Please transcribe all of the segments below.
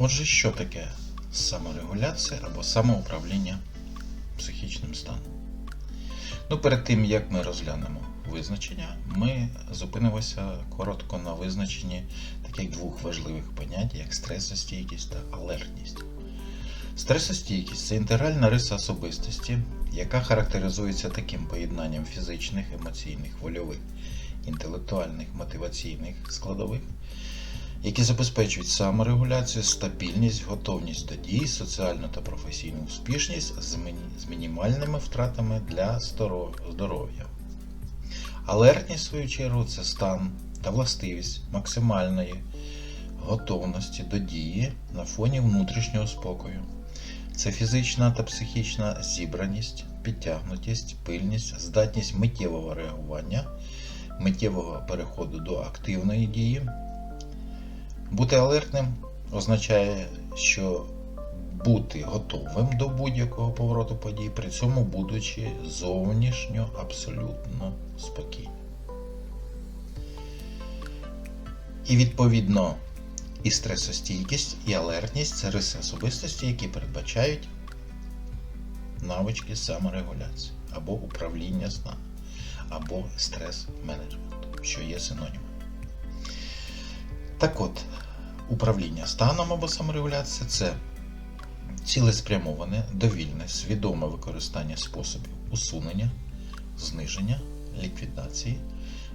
Отже, що таке саморегуляція або самоуправління психічним станом? Перед тим, як ми розглянемо визначення, ми зупинимося коротко на визначенні таких двох важливих понять, як стресостійкість та алертність. Стресостійкість – це інтегральна риса особистості, яка характеризується таким поєднанням фізичних, емоційних, вольових, інтелектуальних, мотиваційних складових, які забезпечують саморегуляцію, стабільність, готовність до дій, соціальну та професійну успішність з мінімальними втратами для здоров'я. Алертність, в свою чергу, це стан та властивість максимальної готовності до дії на фоні внутрішнього спокою. Це фізична та психічна зібраність, підтягнутість, пильність, здатність миттєвого реагування, миттєвого переходу до активної дії. Бути алертним означає, що бути готовим до будь-якого повороту подій, при цьому будучи зовнішньо абсолютно спокійним. І відповідно і стресостійкість, і алертність – це риси особистості, які передбачають навички саморегуляції, або управління станом, або стрес-менеджменту, що є синонімом. Так от, управління станом або саморегуляція – це цілеспрямоване, довільне, свідоме використання способів усунення, зниження, ліквідації,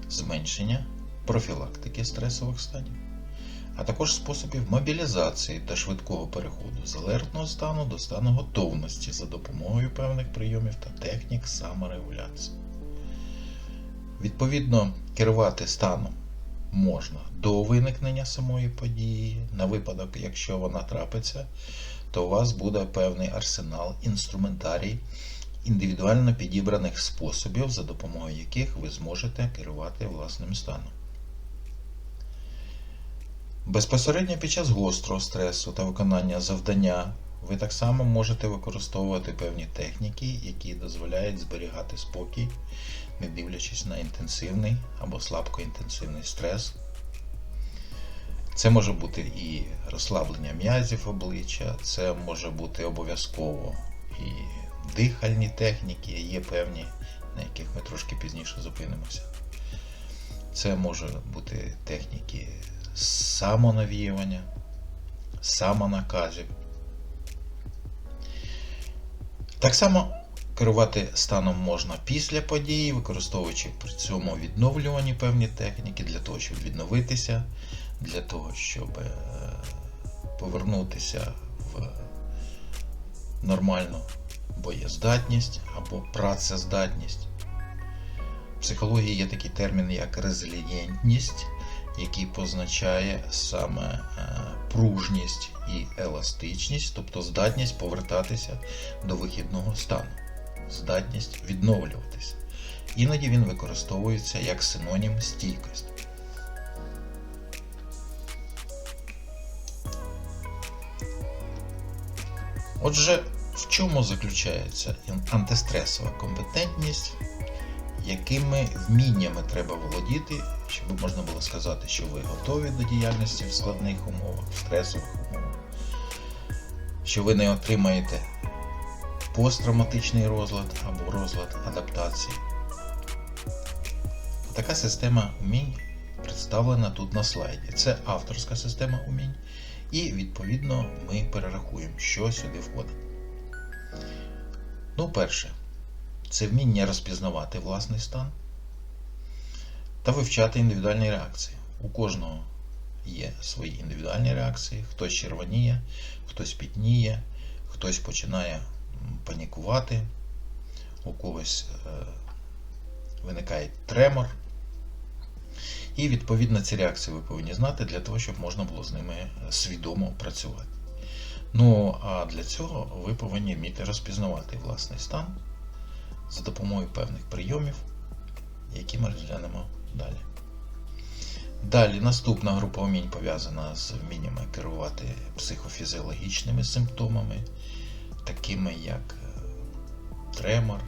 зменшення, профілактики стресових станів, а також способів мобілізації та швидкого переходу з алертного стану до стану готовності за допомогою певних прийомів та технік саморегуляції. Відповідно, керувати станом можна до виникнення самої події. На випадок, якщо вона трапиться, то у вас буде певний арсенал, інструментарій індивідуально підібраних способів, за допомогою яких ви зможете керувати власним станом. Безпосередньо під час гострого стресу та виконання завдання ви так само можете використовувати певні техніки, які дозволяють зберігати спокій, не дивлячись на інтенсивний або слабкоінтенсивний стрес. Це може бути і розслаблення м'язів обличчя, це може бути обов'язково і дихальні техніки, є певні, на яких ми трошки пізніше зупинимося. Це можуть бути техніки самонавіювання, самонаказів. Так само керувати станом можна після події, використовуючи при цьому відновлювані певні техніки для того, щоб відновитися, для того, щоб повернутися в нормальну боєздатність або працездатність. В психології є такий термін, як резилієнтність, який позначає саме пружність і еластичність, тобто здатність повертатися до вихідного стану, здатність відновлюватися. Іноді він використовується як синонім стійкості. Отже, в чому заключається антистресова компетентність, якими вміннями треба володіти, щоб можна було сказати, що ви готові до діяльності в складних умовах, в стресових умовах, що ви не отримаєте посттравматичний розлад або розлад адаптації. Така система умінь представлена тут на слайді. Це авторська система умінь, і відповідно ми перерахуємо, що сюди входить. Перше. Це вміння розпізнавати власний стан та вивчати індивідуальні реакції. У кожного є свої індивідуальні реакції. Хтось червоніє, хтось пітніє, хтось починає панікувати, у когось виникає тремор. І відповідно ці реакції ви повинні знати для того, щоб можна було з ними свідомо працювати. А для цього ви повинні вміти розпізнавати власний стан за допомогою певних прийомів, які ми розглянемо далі. Далі наступна група вмінь пов'язана з вміннями керувати психофізіологічними симптомами, такими як тремор,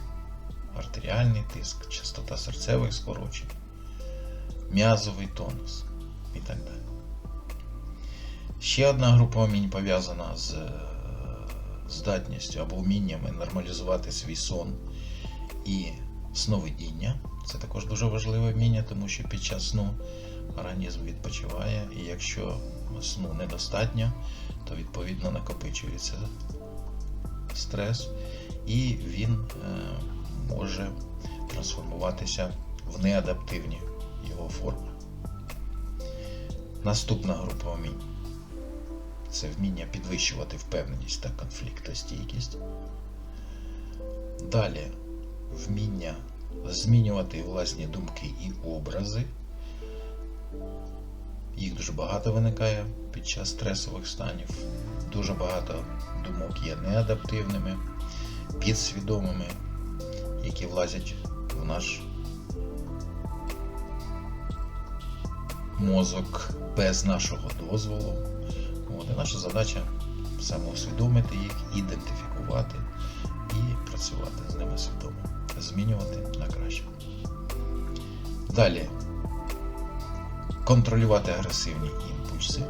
артеріальний тиск, частота серцевих скорочень, м'язовий тонус і так далі. Ще одна група умінь пов'язана з здатністю або вміннями нормалізувати свій сон і сновидіння. Це також дуже важливе вміння, тому що під час сну організм відпочиває, і якщо сну недостатньо, то відповідно накопичується стрес, і він може трансформуватися в неадаптивні його форми. Наступна група вмінь – це вміння підвищувати впевненість та конфліктостійкість. Далі вміння змінювати власні думки і образи. Їх дуже багато виникає під час стресових станів. Дуже багато думок є неадаптивними, підсвідомими, які влазять в наш мозок без нашого дозволу. І наша задача саме усвідомити їх, ідентифікувати і працювати з ними свідомо, змінювати на краще. Далі контролювати агресивні імпульси,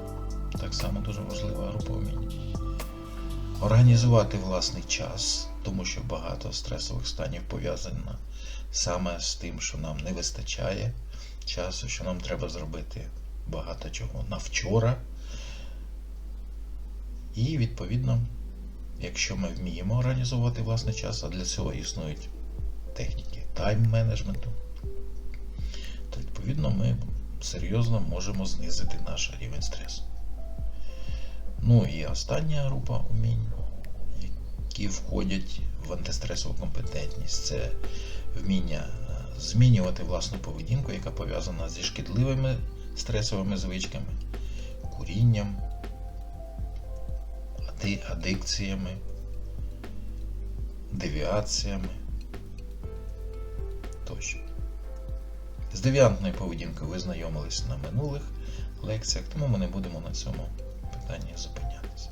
так само дуже важлива група вмінь. Організувати власний час, тому що багато стресових станів пов'язано саме з тим, що нам не вистачає часу, що нам треба зробити багато чого на вчора. І, відповідно, якщо ми вміємо організовувати власний час, а для цього існують техніки тайм-менеджменту, то, відповідно, ми серйозно можемо знизити наш рівень стресу. Ну і остання група умінь, які входять в антистресову компетентність, це вміння змінювати власну поведінку, яка пов'язана зі шкідливими стресовими звичками, курінням, адикціями, девіаціями тощо. З девіантною поведінкою ви знайомились на минулих лекціях, тому ми не будемо на цьому питанні зупинятися.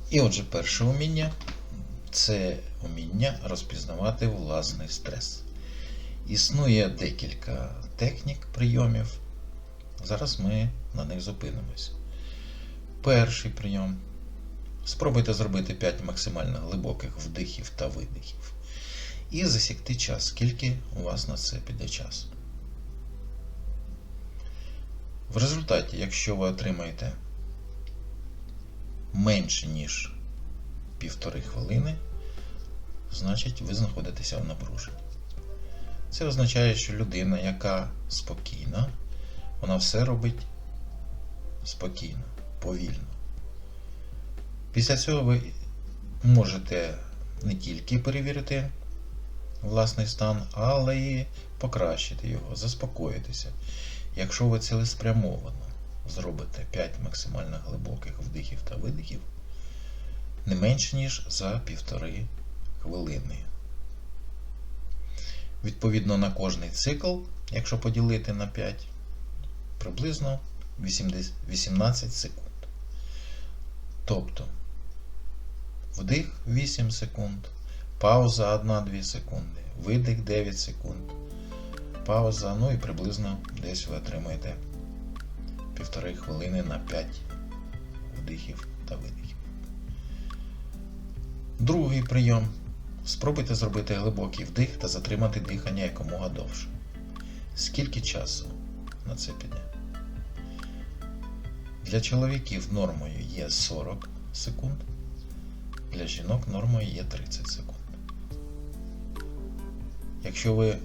І отже, перше уміння – це уміння розпізнавати власний стрес. Існує декілька технік, прийомів. Зараз ми на них зупинимось. Перший прийом. Спробуйте зробити 5 максимально глибоких вдихів та видихів. І засікти час, скільки у вас на це піде часу. В результаті, якщо ви отримаєте менше, ніж 1,5 хвилини, значить ви знаходитеся в напруженні. Це означає, що людина, яка спокійна, вона все робить спокійно, повільно. Після цього ви можете не тільки перевірити власний стан, але й покращити його, заспокоїтися. Якщо ви цілеспрямовано зробите 5 максимально глибоких вдихів та видихів, не менше, ніж за 1,5 хвилини. Відповідно на кожний цикл, якщо поділити на 5, приблизно 18 секунд. Тобто, вдих 8 секунд, пауза 1-2 секунди, видих 9 секунд, пауза, ну і приблизно десь ви отримаєте 1,5 хвилини на 5 вдихів та видихів. Другий прийом. Спробуйте зробити глибокий вдих та затримати дихання якомога довше. Скільки часу на це піде? Для чоловіків нормою є 40 секунд, для жінок нормою є 30 секунд. Якщо ви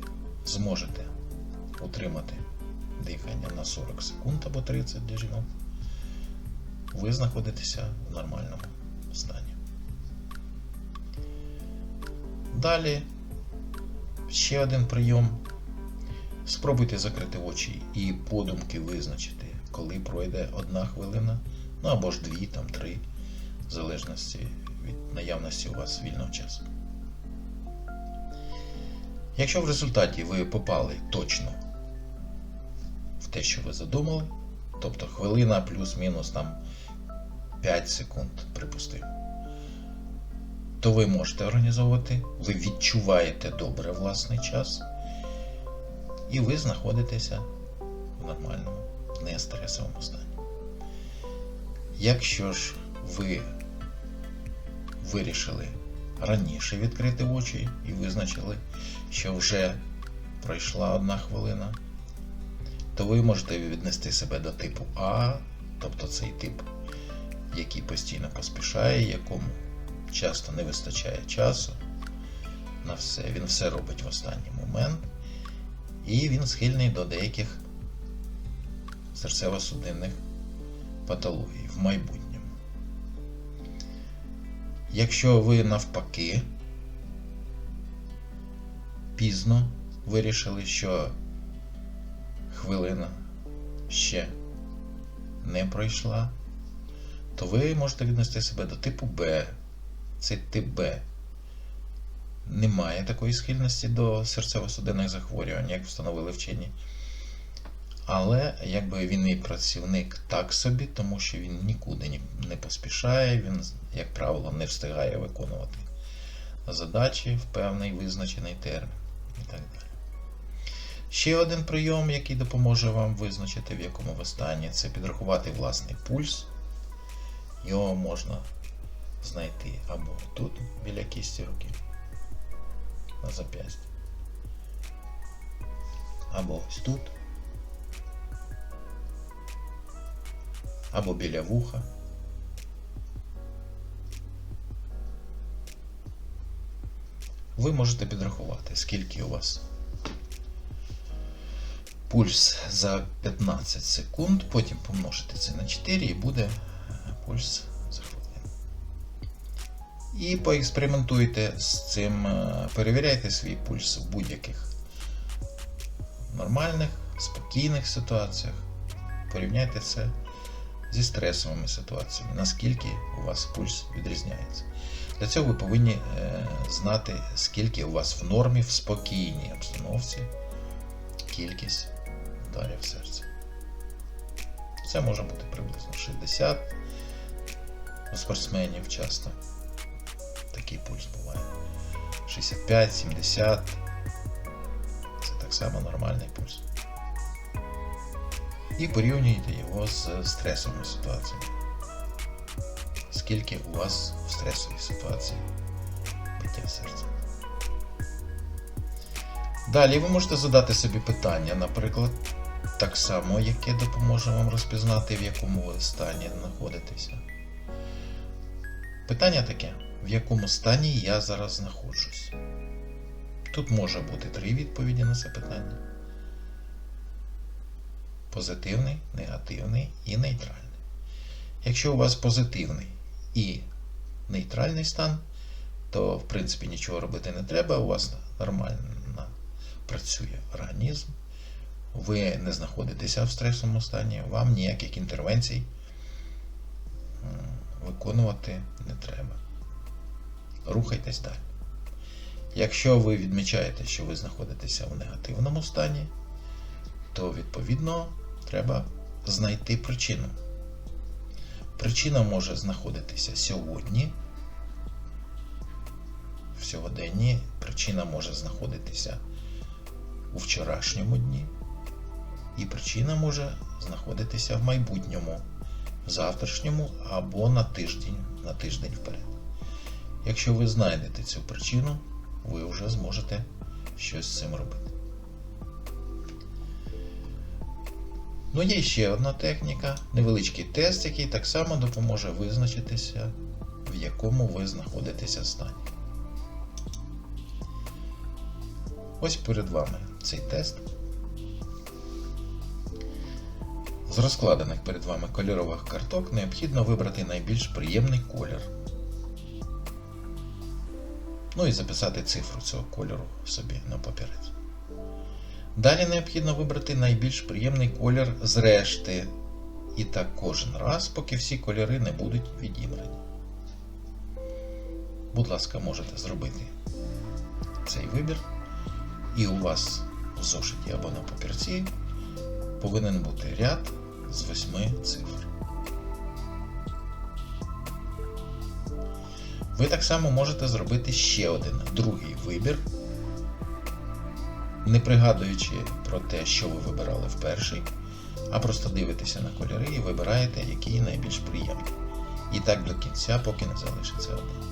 зможете утримати дихання на 40 секунд або 30 для жінок, ви знаходитеся в нормальному стані. Далі ще один прийом. Спробуйте закрити очі і подумки визначити, коли пройде 1 хвилина, ну або ж 2, 3, в залежності від наявності у вас вільного часу. Якщо в результаті ви попали точно в те, що ви задумали, тобто хвилина плюс-мінус 5 секунд, припустимо, то ви можете організовувати, ви відчуваєте добре власний час, і ви знаходитеся в нормальному, нестресовому стані. Якщо ж ви вирішили раніше відкрити очі і визначили, що вже пройшла 1 хвилина, то ви можете віднести себе до типу А, тобто цей тип, який постійно поспішає, якому часто не вистачає часу на все. Він все робить в останній момент, і він схильний до деяких серцево-судинних патологій в майбутньому. Якщо ви навпаки пізно вирішили, що хвилина ще не пройшла, то ви можете віднести себе до типу Б. Це тип Б. Немає такої схильності до серцево-судинних захворювань, як встановили вчені. Але якби він і працівник так собі, тому що він нікуди не поспішає, він, як правило, не встигає виконувати задачі в певний визначений термін і так далі. Ще один прийом, який допоможе вам визначити, в якому ви стані, це підрахувати власний пульс. Його можна знайти або тут, біля кісті руки, на зап'ясті, або ось тут, або біля вуха. Ви можете підрахувати, скільки у вас пульс за 15 секунд, потім помножити це на 4 і буде пульс за хвилину. І поекспериментуйте з цим, перевіряйте свій пульс в будь-яких нормальних, спокійних ситуаціях. Порівняйте це зі стресовими ситуаціями, наскільки у вас пульс відрізняється. Для цього ви повинні знати, скільки у вас в нормі, в спокійній обстановці кількість ударів серця. Це може бути приблизно 60. У спортсменів часто такий пульс буває. 65-70. Це так само нормальний пульс. І порівнюйте його з стресовими ситуаціями. Скільки у вас в стресовій ситуації биття серця. Далі ви можете задати собі питання, наприклад, так само, яке допоможе вам розпізнати, в якому ви стані знаходитеся. Питання таке: в якому стані я зараз знаходжусь? Тут може бути 3 відповіді на це питання. Позитивний, негативний і нейтральний. Якщо у вас позитивний і нейтральний стан, то в принципі нічого робити не треба, у вас нормально працює організм, ви не знаходитеся в стресовому стані, вам ніяких інтервенцій виконувати не треба. Рухайтесь далі. Якщо ви відмічаєте, що ви знаходитеся в негативному стані, то відповідно треба знайти причину. Причина може знаходитися сьогодні, в сьогоденні, причина може знаходитися у вчорашньому дні, і причина може знаходитися в майбутньому, в завтрашньому або на тиждень вперед. Якщо ви знайдете цю причину, ви вже зможете щось з цим робити. Ну, є ще одна техніка, невеличкий тест, який так само допоможе визначитися, в якому ви знаходитеся стані. Ось перед вами цей тест. З розкладених перед вами кольорових карток необхідно вибрати найбільш приємний колір. Ну і записати цифру цього кольору собі на папірець. Далі необхідно вибрати найбільш приємний колір з решти. І так кожен раз, поки всі кольори не будуть відібрані. Будь ласка, можете зробити цей вибір. І у вас в зошиті або на папірці повинен бути ряд з 8 цифр. Ви так само можете зробити ще один, другий вибір не пригадуючи про те, що ви вибирали в перший, а просто дивитеся на кольори і вибираєте, який найбільш приємний. І так до кінця, поки не залишиться один.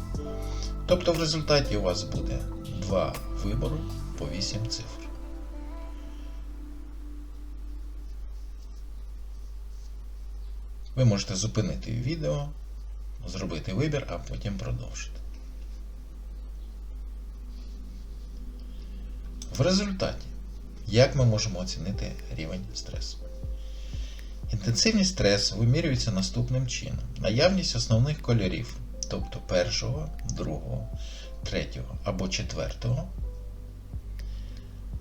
Тобто в результаті у вас буде 2 вибори по 8 цифр. Ви можете зупинити відео, зробити вибір, а потім продовжити. В результаті, як ми можемо оцінити рівень стресу? Інтенсивність стресу вимірюється наступним чином. Наявність основних кольорів, тобто першого, другого, третього або четвертого,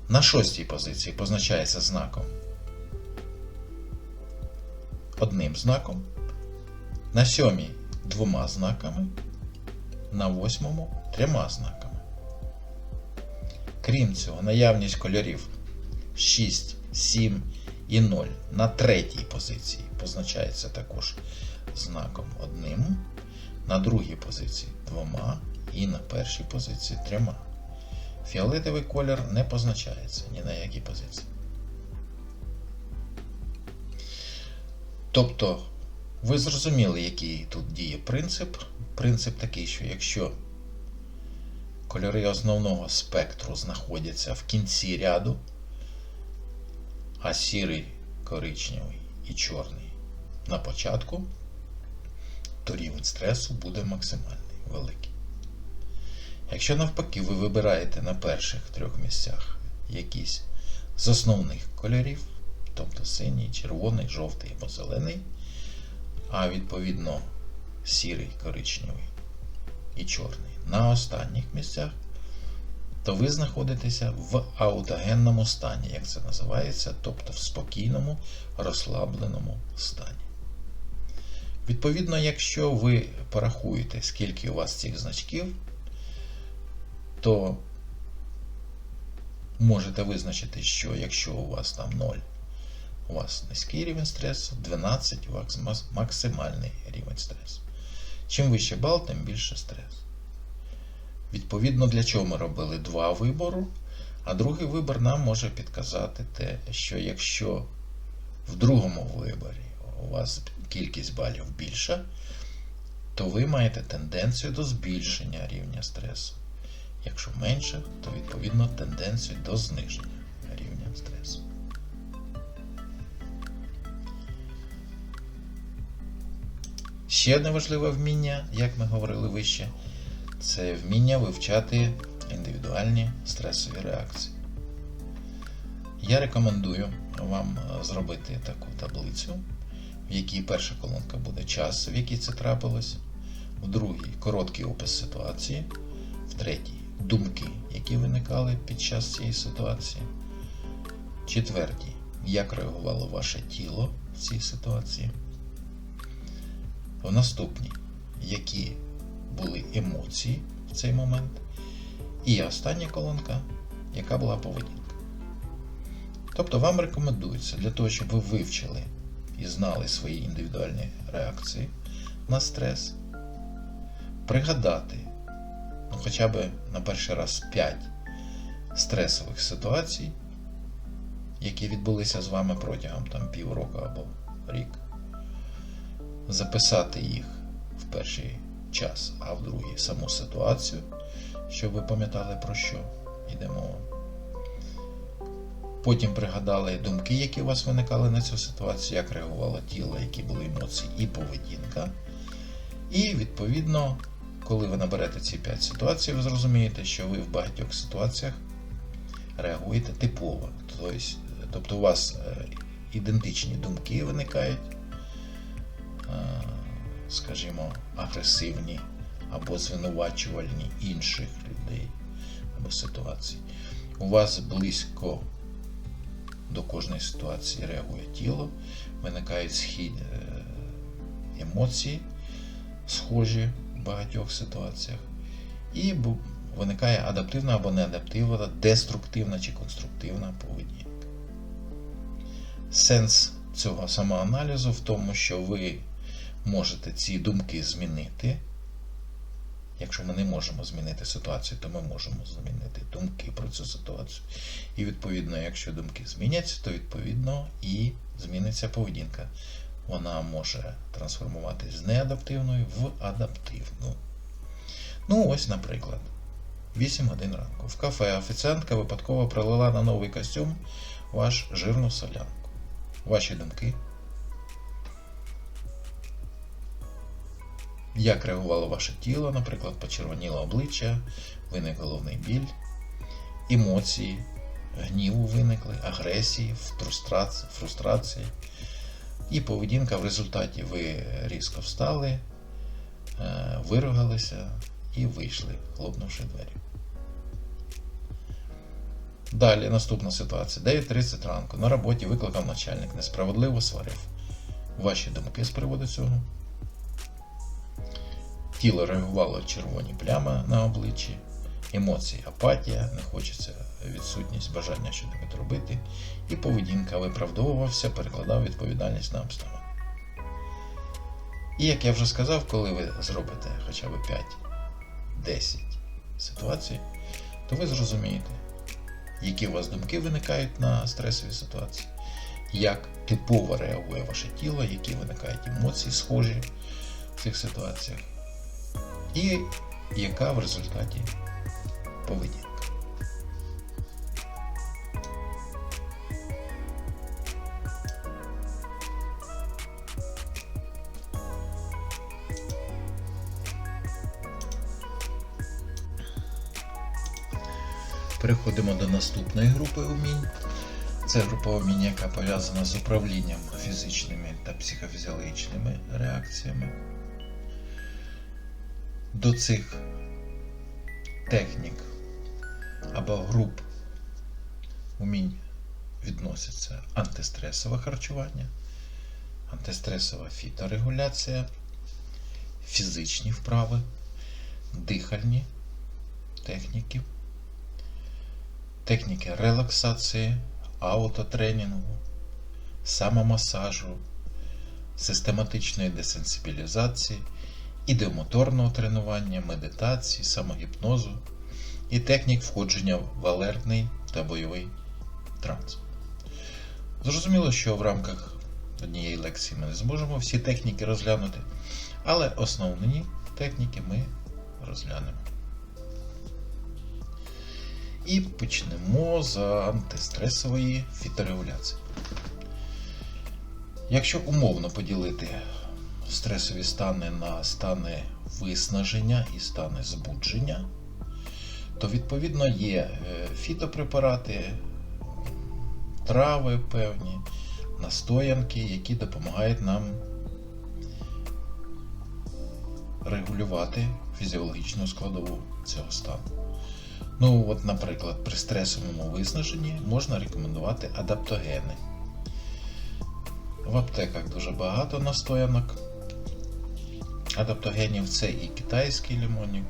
на 6-й позиції позначається знаком, одним знаком, на 7-й 2 знаками, на 8-му 3 знаками. Крім цього, наявність кольорів 6, 7 і 0 на 3-й позиції позначається також знаком 1, на 2-й позиції 2 і на 1-й позиції 3. Фіолетовий колір не позначається ні на якій позиції. Тобто, ви зрозуміли, який тут діє принцип. Принцип такий, що якщо кольори основного спектру знаходяться в кінці ряду, а сірий, коричневий і чорний на початку, то рівень стресу буде максимальний, великий. Якщо навпаки ви вибираєте на перших 3 місцях якісь з основних кольорів, тобто синій, червоний, жовтий або зелений, а відповідно сірий, коричневий і чорний на останніх місцях, то ви знаходитеся в аутогенному стані, як це називається, тобто в спокійному, розслабленому стані. Відповідно, якщо ви порахуєте, скільки у вас цих значків, то можете визначити, що якщо у вас там 0, у вас низький рівень стресу, 12 у вас максимальний рівень стресу. Чим вище бал, тим більше стрес. Відповідно, для чого ми робили 2 вибори, а другий вибір нам може підказати те, що якщо в другому виборі у вас кількість балів більша, то ви маєте тенденцію до збільшення рівня стресу. Якщо менше, то відповідно тенденцію до зниження рівня стресу. Ще одне важливе вміння, як ми говорили вище, це вміння вивчати індивідуальні стресові реакції. Я рекомендую вам зробити таку таблицю, в якій перша колонка буде час, в який це трапилось, в другій короткий опис ситуації, в третій думки, які виникали під час цієї ситуації, в четвертій, як реагувало ваше тіло в цій ситуації, в наступній, які були емоції в цей момент, і остання колонка, яка була поведінка. Тобто вам рекомендується для того, щоб ви вивчили і знали свої індивідуальні реакції на стрес, пригадати хоча б на перший раз 5 стресових ситуацій, які відбулися з вами протягом півроку або рік, записати їх в перший час, а в другий саму ситуацію, щоб ви пам'ятали, про що йде мова. Потім пригадали думки, які у вас виникали на цю ситуацію, як реагувало тіло, які були емоції і поведінка. І, відповідно, коли ви наберете ці 5 ситуацій, ви зрозумієте, що ви в багатьох ситуаціях реагуєте типово. Тобто у вас ідентичні думки виникають, скажімо, агресивні або звинувачувальні інших людей або ситуацій. У вас близько до кожної ситуації реагує тіло, виникають емоції, схожі в багатьох ситуаціях, і виникає адаптивна або неадаптивна, деструктивна чи конструктивна поведінка. Сенс цього самоаналізу в тому, що ви можете ці думки змінити, Якщо ми не можемо змінити ситуацію, то ми можемо змінити думки про цю ситуацію. І відповідно, якщо думки зміняться, то відповідно і зміниться поведінка. Вона може трансформуватись з неадаптивної в адаптивну. Ну ось, наприклад, 8 годин ранку. В кафе офіціантка випадково пролила на новий костюм ваш жирну солянку. Ваші думки? Як реагувало ваше тіло, наприклад, почервоніло обличчя, виник головний біль, емоції, гніву виникли, агресії, фрустрації. І поведінка в результаті ви різко встали, виругалися і вийшли, хлопнувши двері. Далі наступна ситуація. 9:30 ранку. На роботі викликав начальник, несправедливо сварив. Ваші думки з приводу цього? Тіло реагувало червоні плями на обличчі, емоції, апатія, не хочеться, відсутність бажання щось робити, і поведінка виправдовувався, перекладав відповідальність на обставини. І як я вже сказав, коли ви зробите хоча б 5-10 ситуацій, то ви зрозумієте, які у вас думки виникають на стресові ситуації, як типово реагує ваше тіло, які виникають емоції схожі в цих ситуаціях, і яка в результаті поведінка. Переходимо до наступної групи умінь. Це група умінь, яка пов'язана з управлінням фізичними та психофізіологічними реакціями. До цих технік або груп умінь відносяться антистресове харчування, антистресова фіторегуляція, фізичні вправи, дихальні техніки, техніки релаксації, аутотренінгу, самомасажу, систематичної десенсибілізації, ідеомоторного тренування, медитації, самогіпнозу і технік входження в алертний та бойовий транс. Зрозуміло, що в рамках однієї лекції ми не зможемо всі техніки розглянути, але основні техніки ми розглянемо. І почнемо з антистресової фіторегуляції. Якщо умовно поділити стресові стани на стани виснаження і стани збудження, то відповідно є фітопрепарати, трави певні, настоянки, які допомагають нам регулювати фізіологічну складову цього стану. Ну, от, наприклад, при стресовому виснаженні можна рекомендувати адаптогени. В аптеках дуже багато настоянок адаптогенів. Це і китайський лимонник,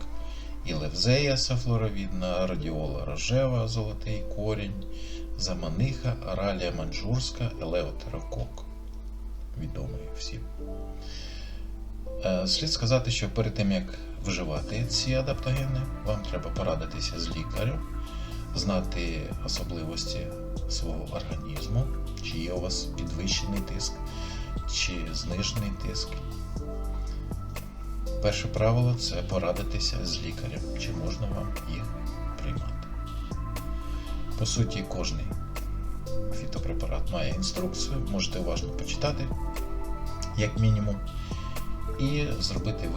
і левзея сафлоровідна, радіола рожева, золотий корінь, заманиха, аралія манджурська, елеутерокок. Відомий всім. Слід сказати, що перед тим, як вживати ці адаптогени, вам треба порадитися з лікарем, знати особливості свого організму, чи є у вас підвищений тиск, чи знижений тиск. Перше правило – це порадитися з лікарем, чи можна вам їх приймати. По суті, кожний фітопрепарат має інструкцію, можете уважно почитати, як мінімум, і зробити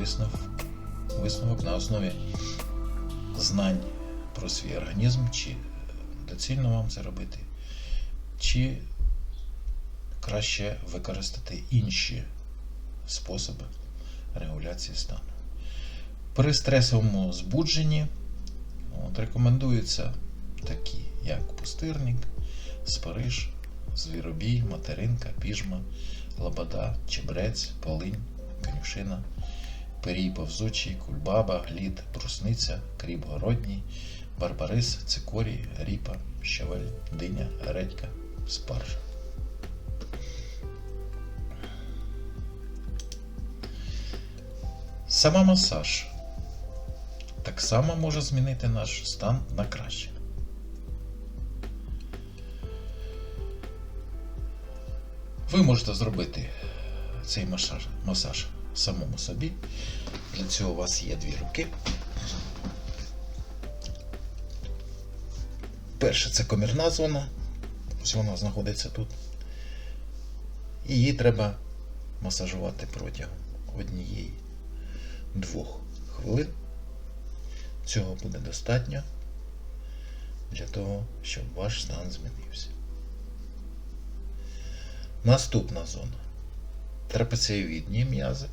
висновок на основі знань про свій організм, чи доцільно вам це робити, чи краще використати інші способи регуляції стану. При стресовому збудженні рекомендуються такі, як пустирник, спариж, звіробій, материнка, піжма, лобода, чебрець, полинь, конюшина, пирій повзучий, кульбаба, глід, брусниця, кріп городній, барбарис, цикорій, ріпа, щавель, диня, редька, спаржа. Самомасаж. так само може змінити наш стан на краще. Ви можете зробити цей масаж самому собі. Для цього у вас є дві руки. Перше, це комірна зона. Ось вона знаходиться тут. І її треба масажувати протягом 1-2 хвилин. Цього буде достатньо для того, щоб ваш стан змінився. Наступна зона. Трапецієвідні м'язи.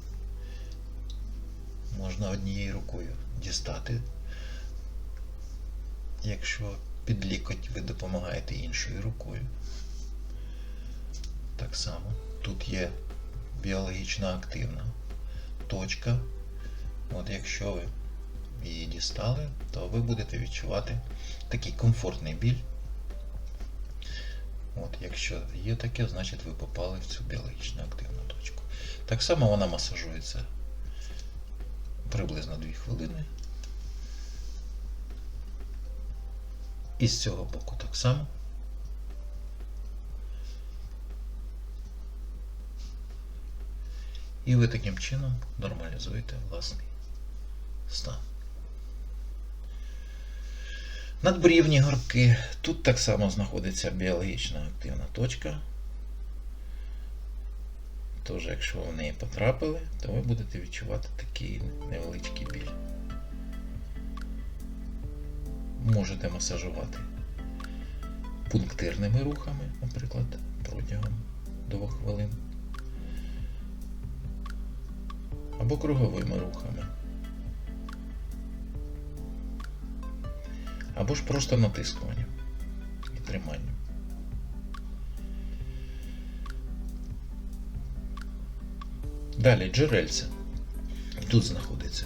Можна однією рукою дістати, якщо під лікоть ви допомагаєте іншою рукою. Так само тут є біологічно активна точка. От якщо ви її дістали, то ви будете відчувати такий комфортний біль. От, якщо є таке, значить ви попали в цю біологічно активну точку. Так само вона масажується приблизно 2 хвилини. І з цього боку так само. І ви таким чином нормалізуєте власний стан. Надбрівні горбки. Тут так само знаходиться біологічно активна точка. Тож, якщо ви в неї потрапили, то ви будете відчувати такий невеличкий біль. Можете масажувати пунктирними рухами, наприклад, протягом 2 хвилин. Або круговими рухами. Або ж просто натискуванням і триманням. Далі джерельце. Тут знаходиться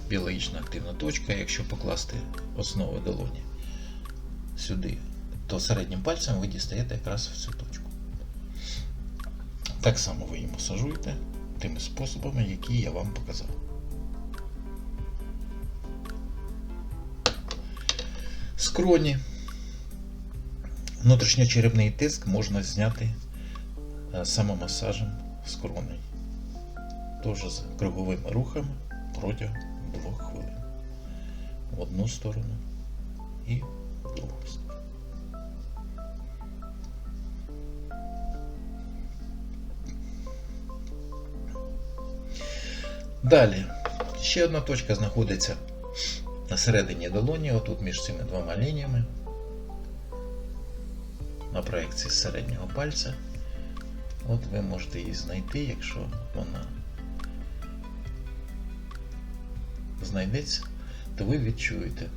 біологічно активна точка. Якщо покласти основу долоні сюди, то середнім пальцем ви дістаєте якраз в цю точку. Так само ви її масажуєте тими способами, які я вам показав. Скроні. Внутрішньочерепний тиск можна зняти самомасажем скроней. Теж з круговими рухами протягом 2 хвилин. В одну сторону і в другу сторону. Далі. Ще одна точка знаходиться на середині долоні, отут між цими 2 лініями, на проекції з середнього пальця. От ви можете її знайти, якщо вона знайдеться, то ви відчуєте,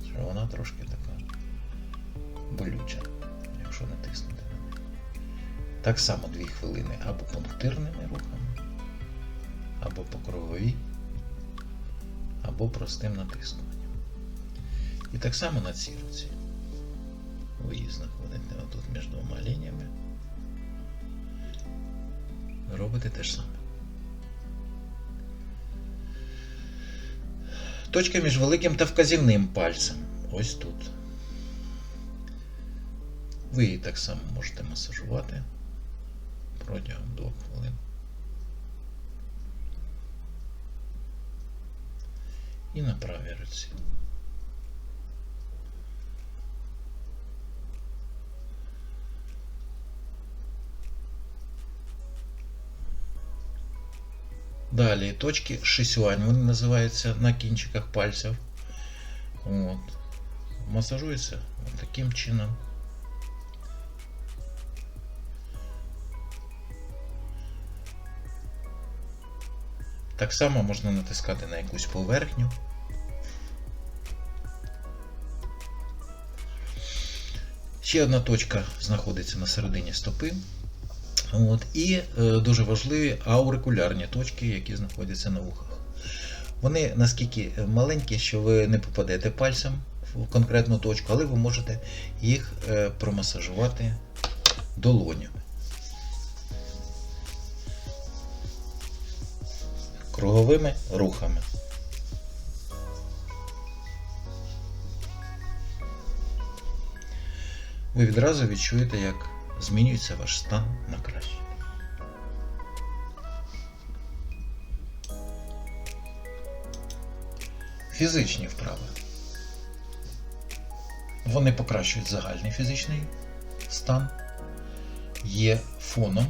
що вона трошки така болюча, якщо натиснути на неї. Так само 2 хвилини або пунктирними рухами, або по круговій, або простим натискуванням. І так само на цій руці. Ви її знаходите отут між 2 лініями. Робите те ж саме. Точка між великим та вказівним пальцем. Ось тут. Ви її так само можете масажувати протягом 2 хвилин. І на правій руці. Далі точки шисюань, вони називаються на кінчиках пальців. От. Масажується таким чином. Так само можна натискати на якусь поверхню. Ще одна точка знаходиться на середині стопи. От. І дуже важливі аурикулярні точки, які знаходяться на вухах. Вони наскільки маленькі, що ви не попадете пальцем в конкретну точку, але ви можете їх промасажувати долонями. Круговими рухами. ви відразу відчуєте, як змінюється ваш стан на краще. Фізичні вправи. Вони покращують загальний фізичний стан, є фоном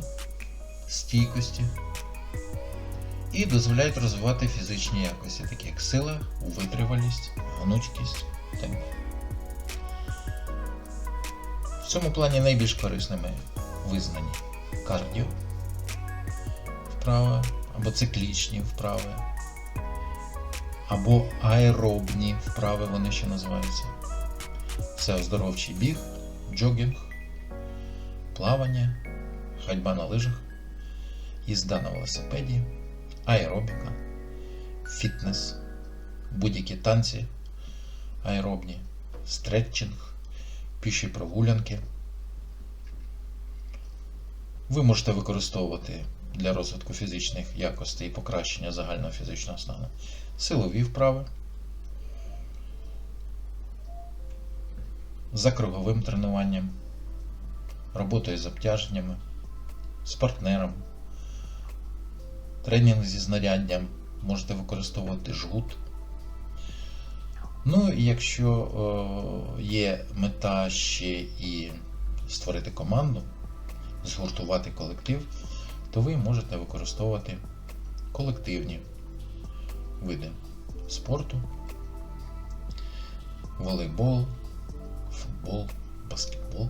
стійкості і дозволяють розвивати фізичні якості, такі як сила, витривалість, гнучкість та міць. В цьому плані найбільш корисними визнані кардіо вправи, або циклічні вправи, або аеробні вправи вони ще називаються. Це оздоровчий біг, джогінг, плавання, ходьба на лижах, їзда на велосипеді, аеробіка, фітнес, будь-які танці аеробні, стретчинг, піші прогулянки. Ви можете використовувати для розвитку фізичних якостей і покращення загального фізичного стану силові вправи, за круговим тренуванням, роботою з обтяженнями, з партнером, тренінг зі знаряддям, можете використовувати жгут. Ну і якщо є мета ще і створити команду, згуртувати колектив, то ви можете використовувати колективні види спорту, волейбол, футбол, баскетбол.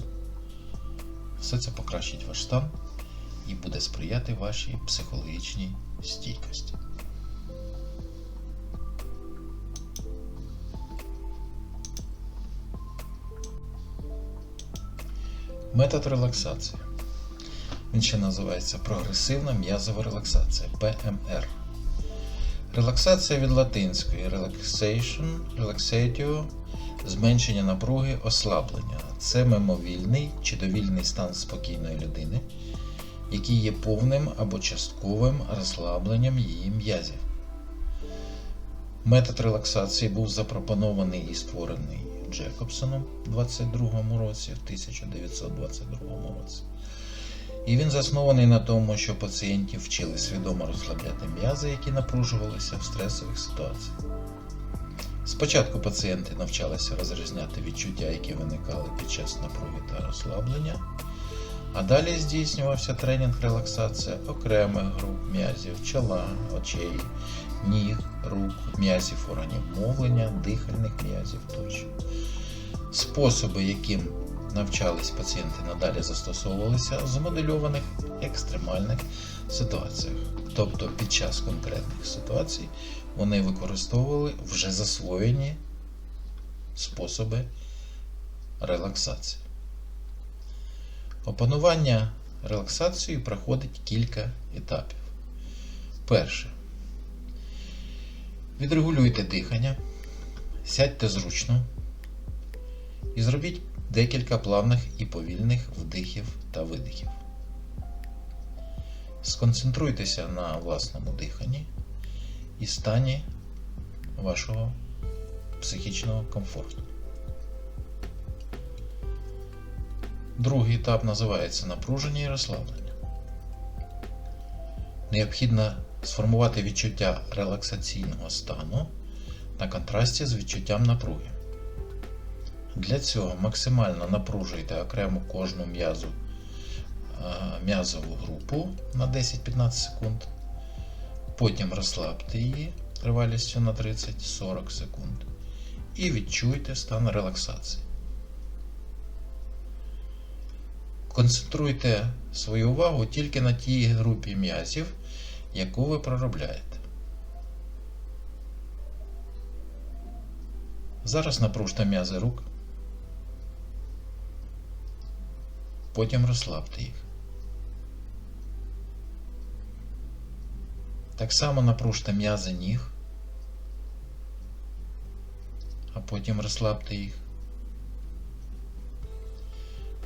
Все це покращить ваш стан і буде сприяти вашій психологічній стійкості. Метод релаксації. Він ще називається прогресивна м'язова релаксація, ПМР. Релаксація від латинської relaxation, relaxatio, зменшення напруги, ослаблення. Це мимовільний чи довільний стан спокійної людини, який є повним або частковим розслабленням її м'язів. Метод релаксації був запропонований і створений Джекобсоном в 1922 році. І він заснований на тому, що пацієнтів вчили свідомо розслабляти м'язи, які напружувалися в стресових ситуаціях. Спочатку пацієнти навчалися розрізняти відчуття, які виникали під час напруги та розслаблення, а далі здійснювався тренінг релаксація окремих груп м'язів чола, очей, ніг, рук, м'язів органів мовлення, дихальних м'язів тощо. Способи, яким навчались пацієнти, надалі застосовувалися в змодельованих екстремальних ситуаціях. Тобто під час конкретних ситуацій вони використовували вже засвоєні способи релаксації. Опанування релаксацією проходить кілька етапів. Перше. Відрегулюйте дихання, сядьте зручно і зробіть декілька плавних і повільних вдихів та видихів. Сконцентруйтеся на власному диханні і стані вашого психічного комфорту. Другий етап називається напруження і розслаблення. Необхідно сформувати відчуття релаксаційного стану на контрасті з відчуттям напруги. Для цього максимально напружуйте окремо кожну м'язову групу на 10-15 секунд. Потім розслабте її тривалістю на 30-40 секунд. І відчуйте стан релаксації. Концентруйте свою увагу тільки на тій групі м'язів, яку ви проробляєте. Зараз напружте м'язи рук. Потім розслабте їх. Так само напружте м'язи ніг, а потім розслабте їх.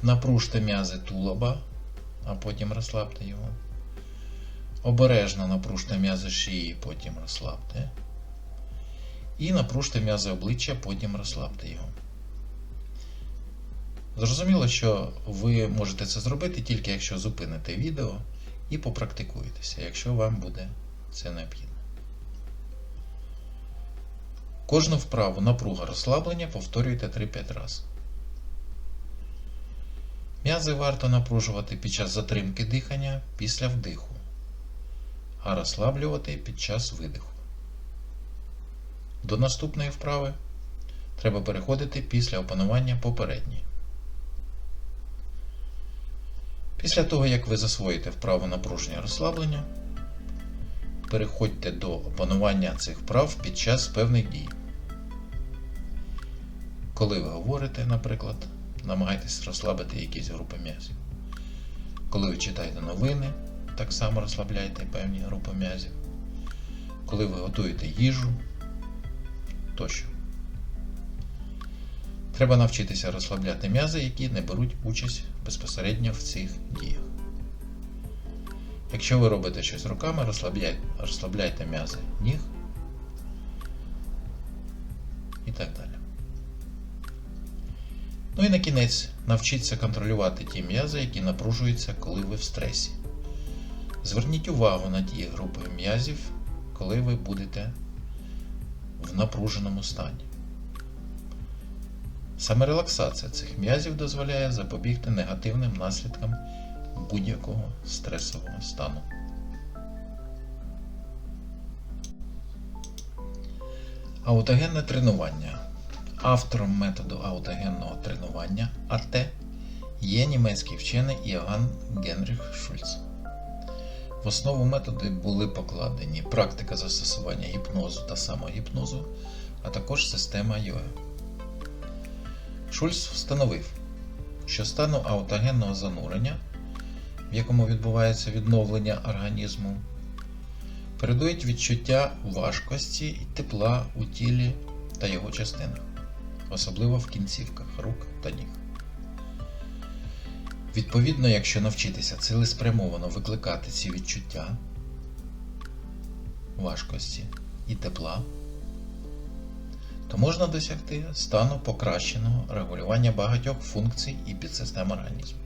Напружте м'язи тулуба, а потім розслабте його. Обережно напружте м'язи шиї, потім розслабте. І напружте м'язи обличчя, потім розслабте його. Зрозуміло, що ви можете це зробити тільки якщо зупините відео і попрактикуєтеся, якщо вам буде це необхідно. Кожну вправу напруга розслаблення повторюйте 3-5 разів. М'язи варто напружувати під час затримки дихання після вдиху, а розслаблювати під час видиху. До наступної вправи треба переходити після опанування попередньої. Після того, як ви засвоїте вправу напруження розслаблення, переходьте до опанування цих вправ під час певних дій. Коли ви говорите, наприклад, намагайтесь розслабити якісь групи м'язів. Коли ви читаєте новини, так само розслабляйте певні групи м'язів. Коли ви готуєте їжу, тощо. Треба навчитися розслабляти м'язи, які не беруть участь безпосередньо в цих діях. Якщо ви робите щось руками, розслабляйте м'язи ніг і так далі. Ну і на кінець, навчіться контролювати ті м'язи, які напружуються, коли ви в стресі. Зверніть увагу на ті групи м'язів, коли ви будете в напруженому стані. Саме релаксація цих м'язів дозволяє запобігти негативним наслідкам будь-якого стресового стану. Аутогенне тренування. Автором методу аутогенного тренування АТ є німецький вчений Іоганн Генріх Шульц. В основу методу були покладені практика застосування гіпнозу та самогіпнозу, а також система йоги. Шульц встановив, що стану аутогенного занурення, в якому відбувається відновлення організму, передують відчуття важкості і тепла у тілі та його частинах, особливо в кінцівках рук та ніг. Відповідно, якщо навчитися цілеспрямовано викликати ці відчуття важкості і тепла, то можна досягти стану покращеного регулювання багатьох функцій і підсистем організму.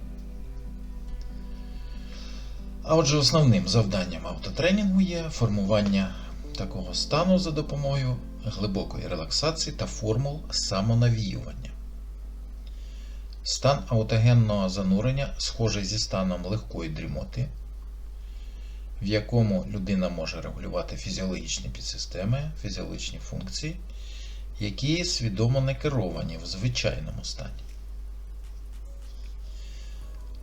А отже, основним завданням автотренінгу є формування такого стану за допомогою глибокої релаксації та формул самонавіювання. Стан аутогенного занурення схожий зі станом легкої дрімоти, в якому людина може регулювати фізіологічні підсистеми, фізіологічні функції, які свідомо не керовані в звичайному стані.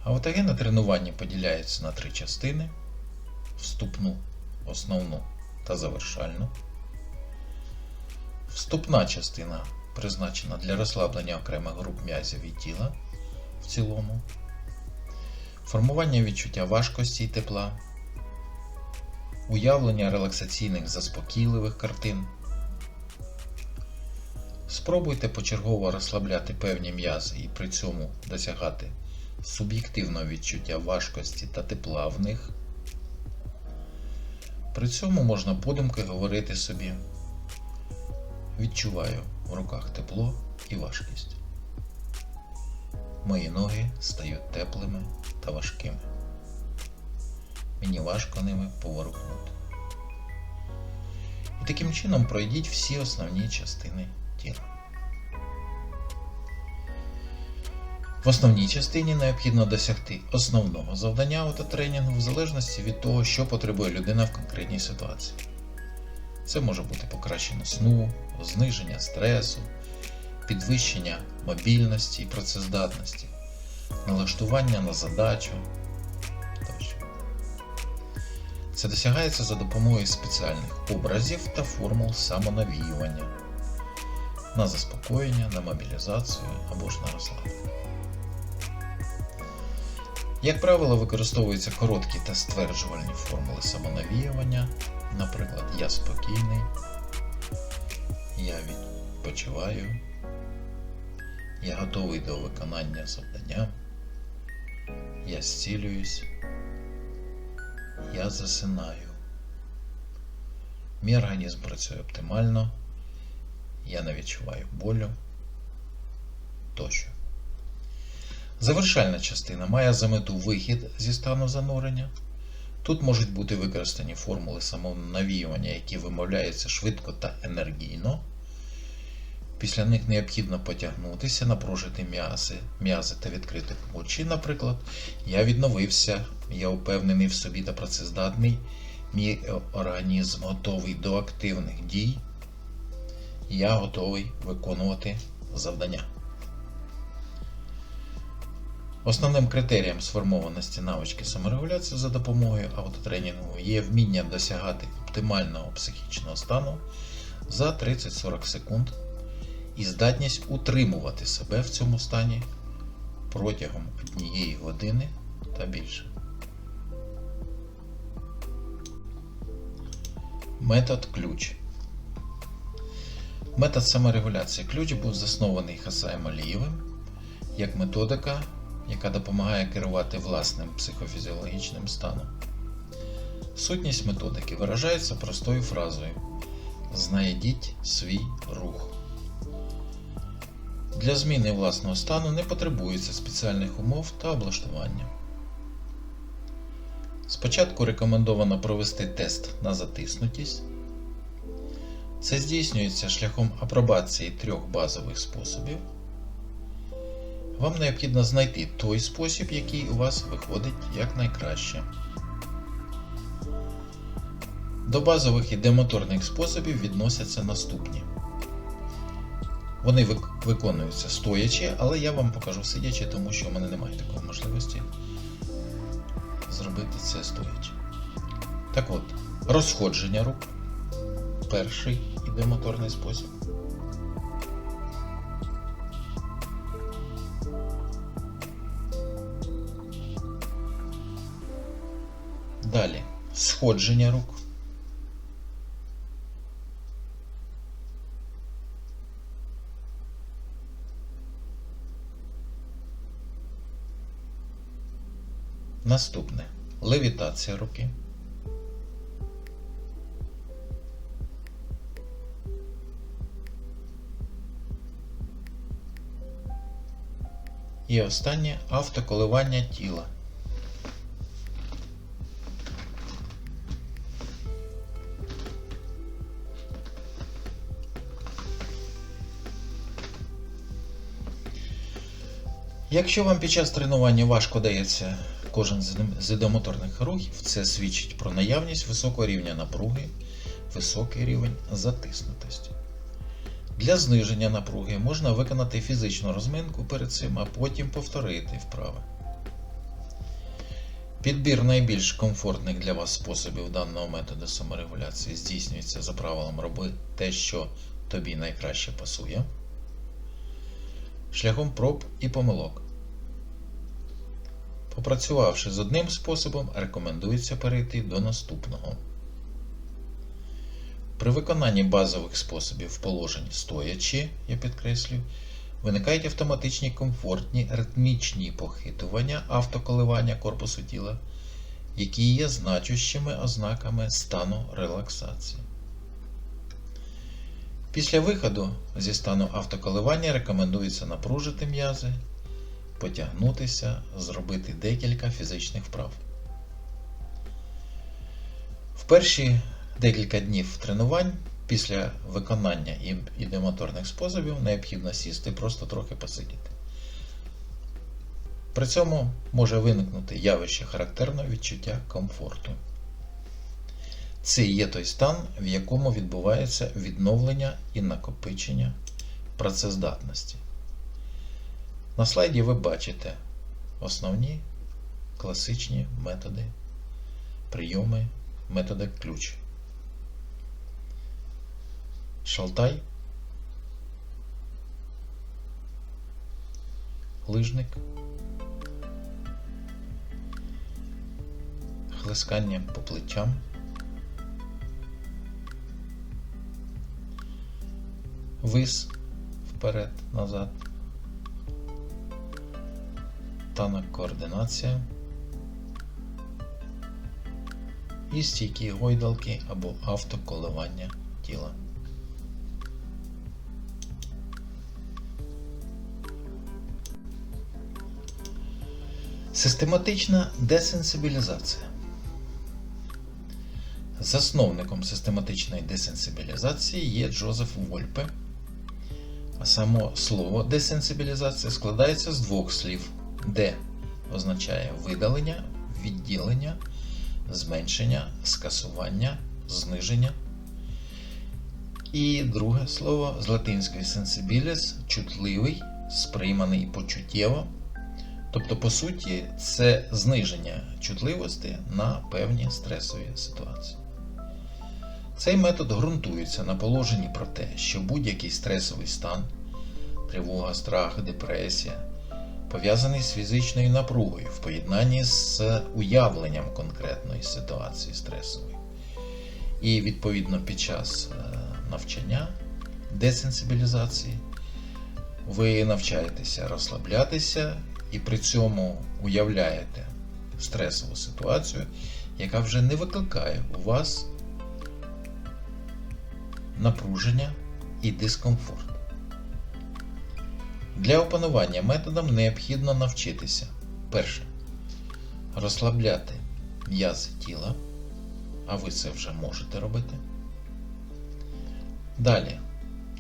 Аутогенне тренування поділяється на 3 частини: вступну, основну та завершальну. Вступна частина призначена для розслаблення окремих груп м'язів і тіла в цілому, формування відчуття важкості і тепла, уявлення релаксаційних заспокійливих картин. Спробуйте почергово розслабляти певні м'язи і при цьому досягати суб'єктивного відчуття важкості та тепла в них. При цьому можна подумки говорити собі: відчуваю в руках тепло і важкість. Мої ноги стають теплими та важкими. Мені важко ними поворухнути. І таким чином пройдіть всі основні частини тіла. В основній частині необхідно досягти основного завдання аутотренінгу в залежності від того, що потребує людина в конкретній ситуації. Це може бути покращення сну, зниження стресу, підвищення мобільності і працездатності, налаштування на задачу тощо. Це досягається за допомогою спеціальних образів та формул самонавіювання на заспокоєння, на мобілізацію або ж на розслаблення. Як правило, використовуються короткі та стверджувальні формули самонавіювання, наприклад, «я спокійний», «я відпочиваю», «я готовий до виконання завдання», «я зцілююсь», «я засинаю», «мій організм працює оптимально», «я не відчуваю болю» тощо. Завершальна частина має за мету вихід зі стану занурення. Тут можуть бути використані формули самонавіювання, які вимовляються швидко та енергійно. Після них необхідно потягнутися, напружити м'язи та відкрити очі. Наприклад, я відновився, я впевнений в собі та працездатний, мій організм готовий до активних дій, я готовий виконувати завдання. Основним критерієм сформованості навички саморегуляції за допомогою автотренінгу є вміння досягати оптимального психічного стану за 30-40 секунд і здатність утримувати себе в цьому стані протягом 1 години та більше. Метод ключ. Метод саморегуляції ключ був заснований Хасаєм Алієвим як методика, яка допомагає керувати власним психофізіологічним станом. Сутність методики виражається простою фразою «Знайдіть свій рух». Для зміни власного стану не потребується спеціальних умов та облаштування. Спочатку рекомендовано провести тест на затиснутість. Це здійснюється шляхом апробації 3 базових способів. Вам необхідно знайти той спосіб, який у вас виходить якнайкраще. До базових і демоторних способів відносяться наступні. Вони виконуються стоячи, але я вам покажу сидячи, тому що в мене немає такої можливості зробити це стоячи. Так от, розходження рук. Перший і демоторний спосіб. Далі сходження рук. Наступне левітація руки. І останнє автоколивання тіла. Якщо вам під час тренування важко дається кожен з ідомоторних рухів, це свідчить про наявність високого рівня напруги, високий рівень затиснутості. Для зниження напруги можна виконати фізичну розминку перед цим, а потім повторити вправи. Підбір найбільш комфортних для вас способів даного методу саморегуляції здійснюється за правилом «роби те, що тобі найкраще пасує», шляхом проб і помилок. Попрацювавши з одним способом, рекомендується перейти до наступного. При виконанні базових способів в положенні стоячи, я підкреслюю, виникають автоматичні комфортні ритмічні похитування, автоколивання корпусу тіла, які є значущими ознаками стану релаксації. Після виходу зі стану автоколивання рекомендується напружити м'язи, потягнутися, зробити декілька фізичних вправ. В перші декілька днів тренувань після виконання ідомоторних способів необхідно сісти, просто трохи посидіти. При цьому може виникнути явище характерного відчуття комфорту. Це є той стан, в якому відбувається відновлення і накопичення працездатності. На слайді ви бачите основні класичні методи, прийоми, методи ключ. Шалтай, лижник, хлискання по плечам, вис вперед-назад, танок координація і стійкі гойдалки або автоколивання тіла. Систематична десенсибілізація. Засновником систематичної десенсибілізації є Джозеф Вольпе, а само слово десенсибілізація складається з двох слів. Де означає видалення, відділення, зменшення, скасування, зниження. І друге слово з латинської sensibilis – чутливий, сприйманий почуттєво. Тобто, по суті, це зниження чутливості на певні стресові ситуації. Цей метод ґрунтується на положенні про те, що будь-який стресовий стан, тривога, страх, депресія, пов'язаний з фізичною напругою в поєднанні з уявленням конкретної ситуації стресової. І, відповідно, під час навчання десенсибілізації ви навчаєтеся розслаблятися і при цьому уявляєте стресову ситуацію, яка вже не викликає у вас напруження і дискомфорт. Для опанування методом необхідно навчитися: перше, розслабляти м'язи тіла, а ви це вже можете робити. Далі,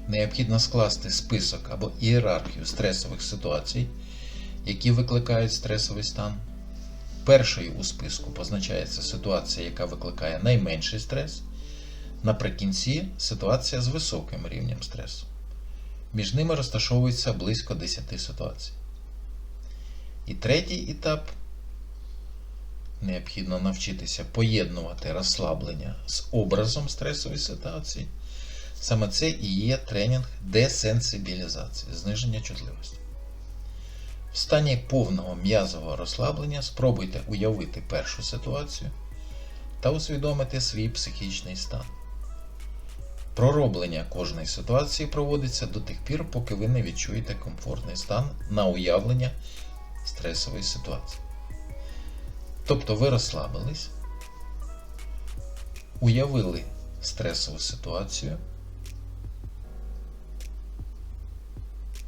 необхідно скласти список або ієрархію стресових ситуацій, які викликають стресовий стан. Першою у списку позначається ситуація, яка викликає найменший стрес. Наприкінці ситуація з високим рівнем стресу. Між ними розташовується близько 10 ситуацій. І третій етап – необхідно навчитися поєднувати розслаблення з образом стресової ситуації. Саме це і є тренінг десенсибілізації, зниження чутливості. В стані повного м'язового розслаблення спробуйте уявити першу ситуацію та усвідомити свій психічний стан. Пророблення кожної ситуації проводиться до тих пір, поки ви не відчуєте комфортний стан на уявлення стресової ситуації. Тобто ви розслабились, уявили стресову ситуацію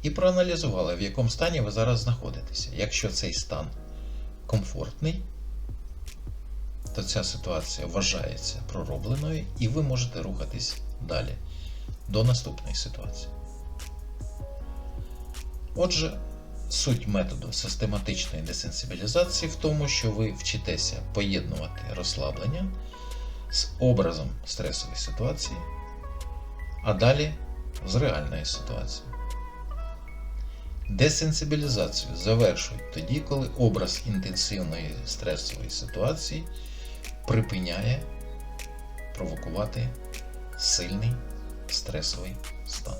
і проаналізували, в якому стані ви зараз знаходитеся. Якщо цей стан комфортний, то ця ситуація вважається проробленою і ви можете рухатись далі до наступної ситуації. Отже, суть методу систематичної десенсибілізації в тому, що ви вчитеся поєднувати розслаблення з образом стресової ситуації, а далі з реальною ситуацією. Десенсибілізацію завершують тоді, коли образ інтенсивної стресової ситуації припиняє провокувати сильний стресовий стан.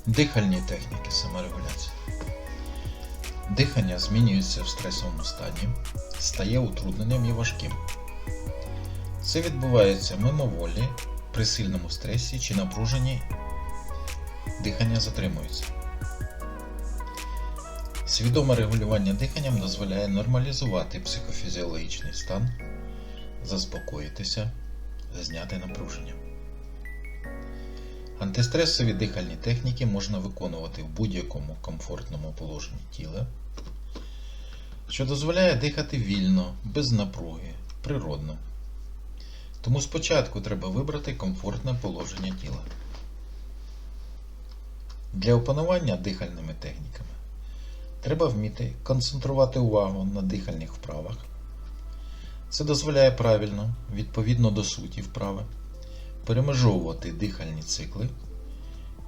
Дихальні техніки саморегуляції. Дихання змінюється в стресовому стані, стає утрудненим і важким. Це відбувається мимоволі, при сильному стресі чи напруженні дихання затримується. Свідоме регулювання диханням дозволяє нормалізувати психофізіологічний стан, заспокоїтися, зняти напруження. Антистресові дихальні техніки можна виконувати в будь-якому комфортному положенні тіла, що дозволяє дихати вільно, без напруги, природно. Тому спочатку треба вибрати комфортне положення тіла. Для опанування дихальними техніками треба вміти концентрувати увагу на дихальних вправах. Це дозволяє правильно, відповідно до суті вправи, перемежовувати дихальні цикли,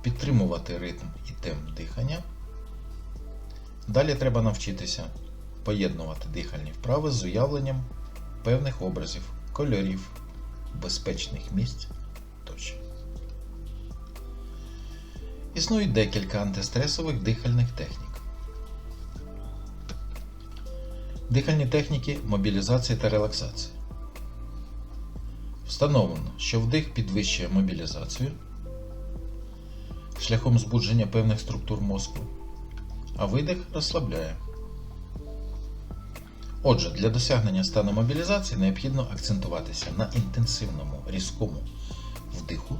підтримувати ритм і темп дихання. Далі треба навчитися поєднувати дихальні вправи з уявленням певних образів, кольорів, безпечних місць тощо. Існують декілька антистресових дихальних технік. Дихальні техніки мобілізації та релаксації. Встановлено, що вдих підвищує мобілізацію шляхом збудження певних структур мозку, а видих розслабляє. Отже, для досягнення стану мобілізації необхідно акцентуватися на інтенсивному, різкому вдиху,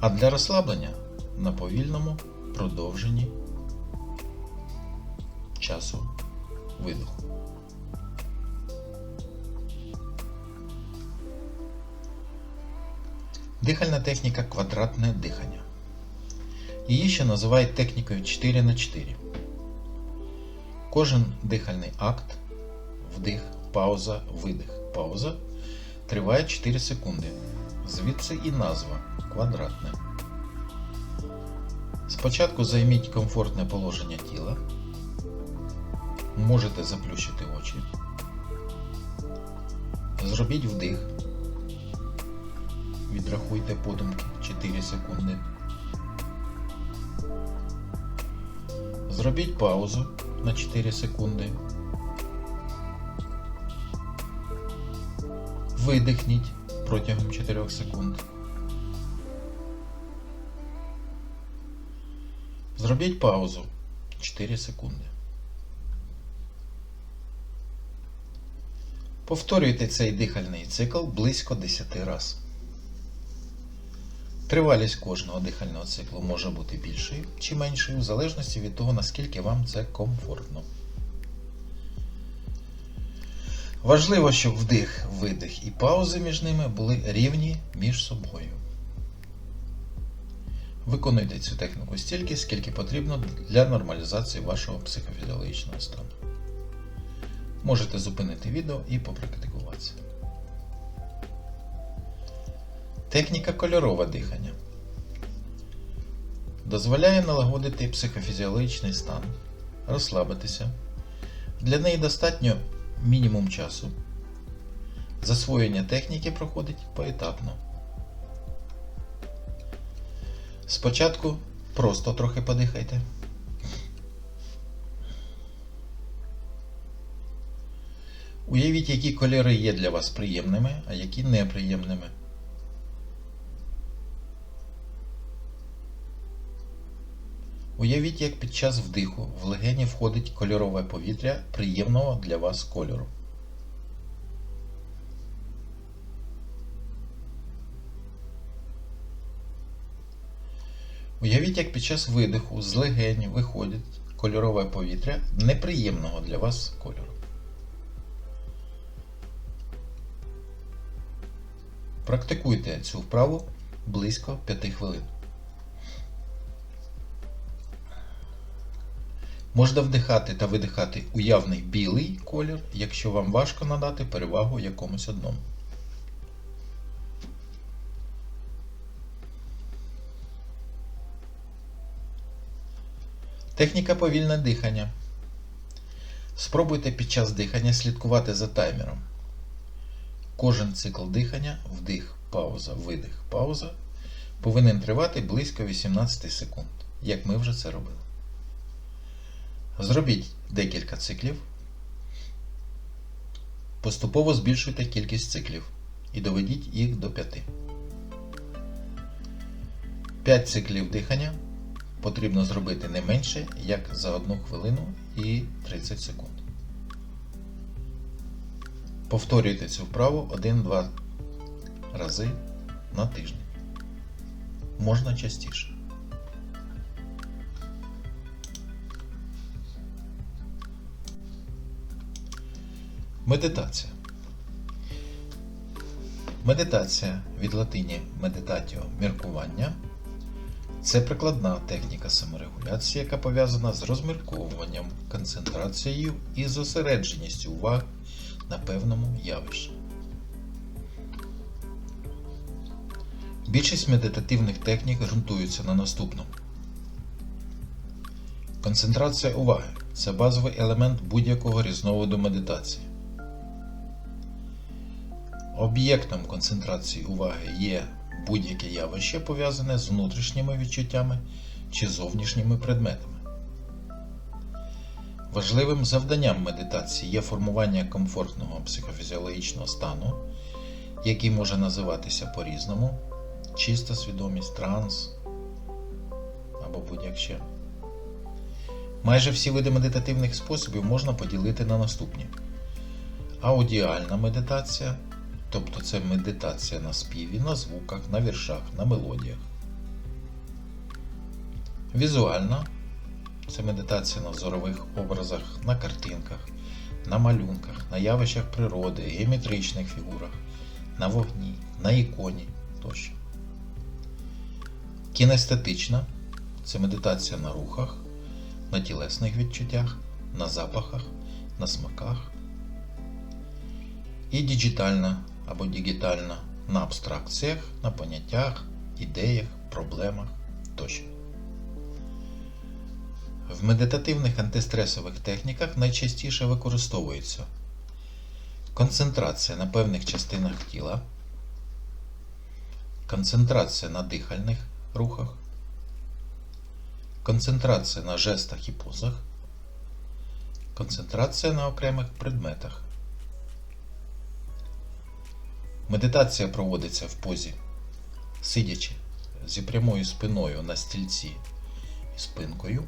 а для розслаблення на повільному продовженні часу видиху. Дихальна техніка квадратне дихання. Її ще називають технікою 4х4. Кожен дихальний акт, вдих, пауза, видих, пауза, триває 4 секунди. Звідси і назва квадратне. Спочатку займіть комфортне положення тіла. Можете заплющити очі. Зробіть вдих. Відрахуйте подумки 4 секунди. Зробіть паузу на 4 секунди. Видихніть протягом 4 секунд. Зробіть паузу 4 секунди. Повторюйте цей дихальний цикл близько 10 разів. Тривалість кожного дихального циклу може бути більшою чи меншою, в залежності від того, наскільки вам це комфортно. Важливо, щоб вдих, видих і паузи між ними були рівні між собою. Виконуйте цю техніку стільки, скільки потрібно для нормалізації вашого психофізіологічного стану. Можете зупинити відео і попрактикуватися. Техніка кольорове дихання. Дозволяє налагодити психофізіологічний стан, розслабитися. Для неї достатньо мінімум часу. Засвоєння техніки проходить поетапно. Спочатку просто трохи подихайте. Уявіть, які кольори є для вас приємними, а які неприємними. Уявіть, як під час вдиху в легені входить кольорове повітря приємного для вас кольору. Уявіть, як під час видиху з легень виходить кольорове повітря неприємного для вас кольору. Практикуйте цю вправу близько 5 хвилин. Можна вдихати та видихати уявний білий колір, якщо вам важко надати перевагу якомусь одному. Техніка повільне дихання. Спробуйте під час дихання слідкувати за таймером. Кожен цикл дихання, вдих, пауза, видих, пауза, повинен тривати близько 18 секунд, як ми вже це робили. Зробіть декілька циклів. Поступово збільшуйте кількість циклів і доведіть їх до 5. 5 циклів дихання потрібно зробити не менше, як за 1 хвилину і 30 секунд. Повторюйте цю вправу 1-2 рази на тиждень. Можна частіше. Медитація. Медитація від латині meditatio – міркування. Це прикладна техніка саморегуляції, яка пов'язана з розмірковуванням, концентрацією і зосередженістю уваги на певному явищі. Більшість медитативних технік ґрунтуються на наступному. Концентрація уваги – це базовий елемент будь-якого різновиду медитації. Об'єктом концентрації уваги є будь-яке явище, пов'язане з внутрішніми відчуттями чи зовнішніми предметами. Важливим завданням медитації є формування комфортного психофізіологічного стану, який може називатися по-різному – чиста свідомість, транс або будь-як ще. Майже всі види медитативних способів можна поділити на наступні. Аудіальна медитація, тобто це медитація на співі, на звуках, на віршах, на мелодіях. Візуальна це медитація на зорових образах, на картинках, на малюнках, на явищах природи, геометричних фігурах, на вогні, на іконі тощо. Кінестетична це медитація на рухах, на тілесних відчуттях, на запахах, на смаках. І діджитальна або дігітальна на абстракціях, на поняттях, ідеях, проблемах тощо. В медитативних антистресових техніках найчастіше використовується концентрація на певних частинах тіла, концентрація на дихальних рухах, концентрація на жестах і позах, концентрація на окремих предметах. Медитація проводиться в позі сидячи зі прямою спиною на стільці і спинкою,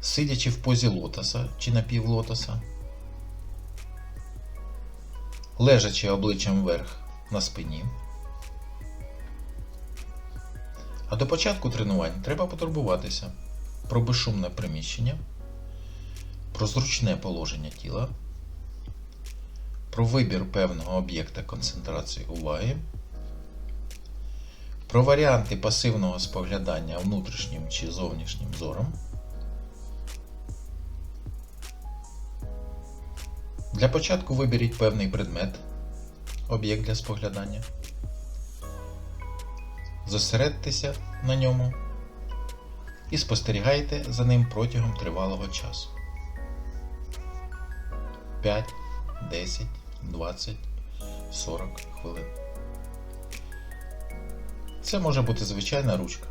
сидячи в позі лотоса чи напівлотоса, лежачи обличчям вверх на спині. А до початку тренувань треба потурбуватися про безшумне приміщення, про зручне положення тіла, про вибір певного об'єкта концентрації уваги, про варіанти пасивного споглядання внутрішнім чи зовнішнім зором. Для початку виберіть певний предмет, об'єкт для споглядання. Зосередьтеся на ньому і спостерігайте за ним протягом тривалого часу. 5, 10, 20, 40 хвилин. Це може бути звичайна ручка.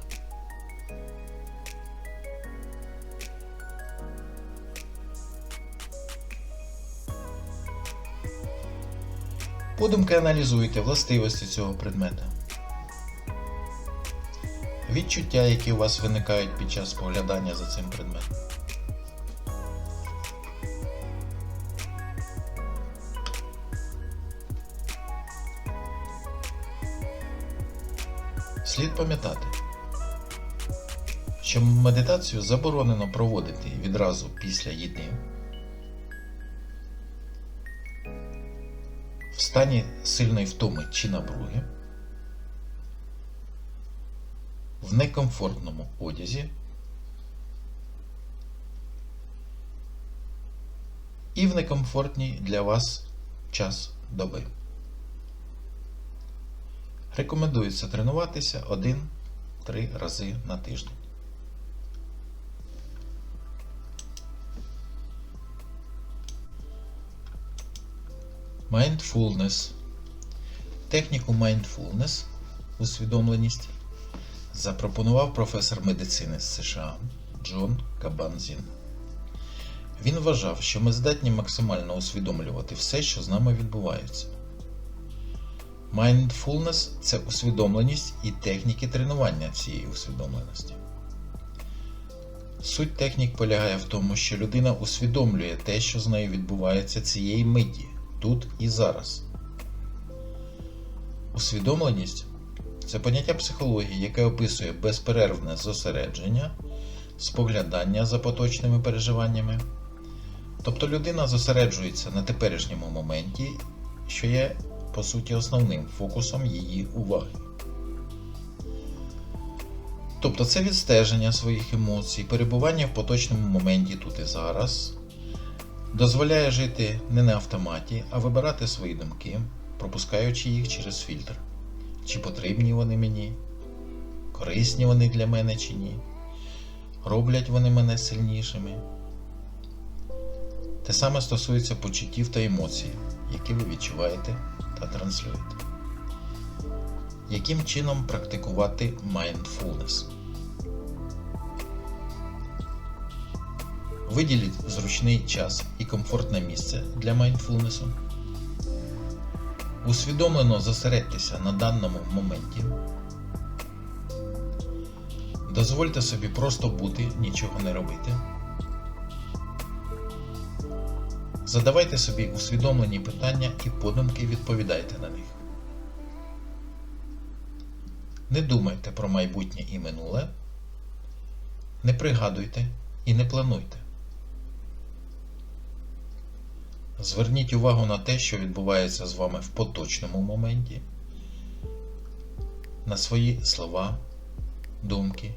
Подумки аналізуйте властивості цього предмета. Відчуття, які у вас виникають під час споглядання за цим предметом. Слід пам'ятати, що медитацію заборонено проводити відразу після їди, в стані сильної втоми чи напруги, в некомфортному одязі і в некомфортній для вас час доби. Рекомендується тренуватися 1-3 рази на тиждень. Mindfulness. Техніку Mindfulness, усвідомленість, запропонував професор медицини з США Джон Кабан-Зін. Він вважав, що ми здатні максимально усвідомлювати все, що з нами відбувається. Mindfulness – це усвідомленість і техніки тренування цієї усвідомленості. Суть технік полягає в тому, що людина усвідомлює те, що з нею відбувається цієї миті, тут і зараз. Усвідомленість – це поняття психології, яке описує безперервне зосередження, споглядання за поточними переживаннями. Тобто людина зосереджується на теперішньому моменті, що є, по суті, основним фокусом її уваги. Тобто це відстеження своїх емоцій, перебування в поточному моменті тут і зараз, дозволяє жити не на автоматі, а вибирати свої думки, пропускаючи їх через фільтр. Чи потрібні вони мені, корисні вони для мене чи ні, роблять вони мене сильнішими. Те саме стосується почуттів та емоцій, які ви відчуваєте та транслюєте. Яким чином практикувати mindfulness? Виділіть зручний час і комфортне місце для mindfulness. Усвідомлено зосередьтеся на даному моменті. Дозвольте собі просто бути, нічого не робити. Задавайте собі усвідомлені питання і подумки відповідайте на них. Не думайте про майбутнє і минуле, не пригадуйте і не плануйте. Зверніть увагу на те, що відбувається з вами в поточному моменті, на свої слова, думки,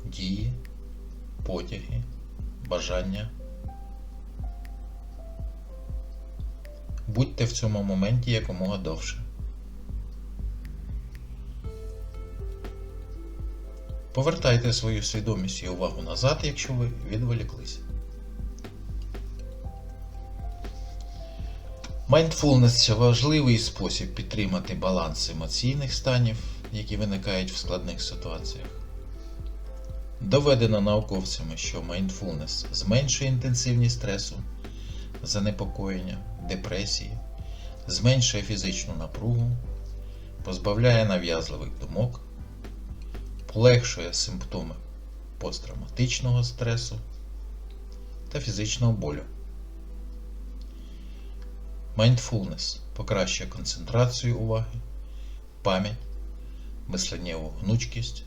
дії, потяги, бажання. Будьте в цьому моменті якомога довше. Повертайте свою свідомість і увагу назад, якщо ви відволіклися. Mindfulness – це важливий спосіб підтримати баланс емоційних станів, які виникають в складних ситуаціях. Доведено науковцями, що mindfulness зменшує інтенсивність стресу, занепокоєння, депресії, зменшує фізичну напругу, позбавляє нав'язливих думок, полегшує симптоми посттравматичного стресу та фізичного болю. Mindfulness покращує концентрацію уваги, пам'ять, мисленнєву гнучкість,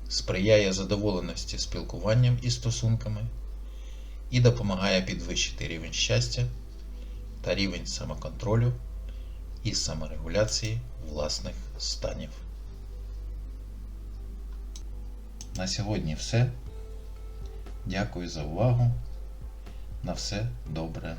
сприяє задоволеності спілкуванням і стосунками і допомагає підвищити рівень щастя та рівень самоконтролю і саморегуляції власних станів. На сьогодні все. Дякую за увагу. На все добре.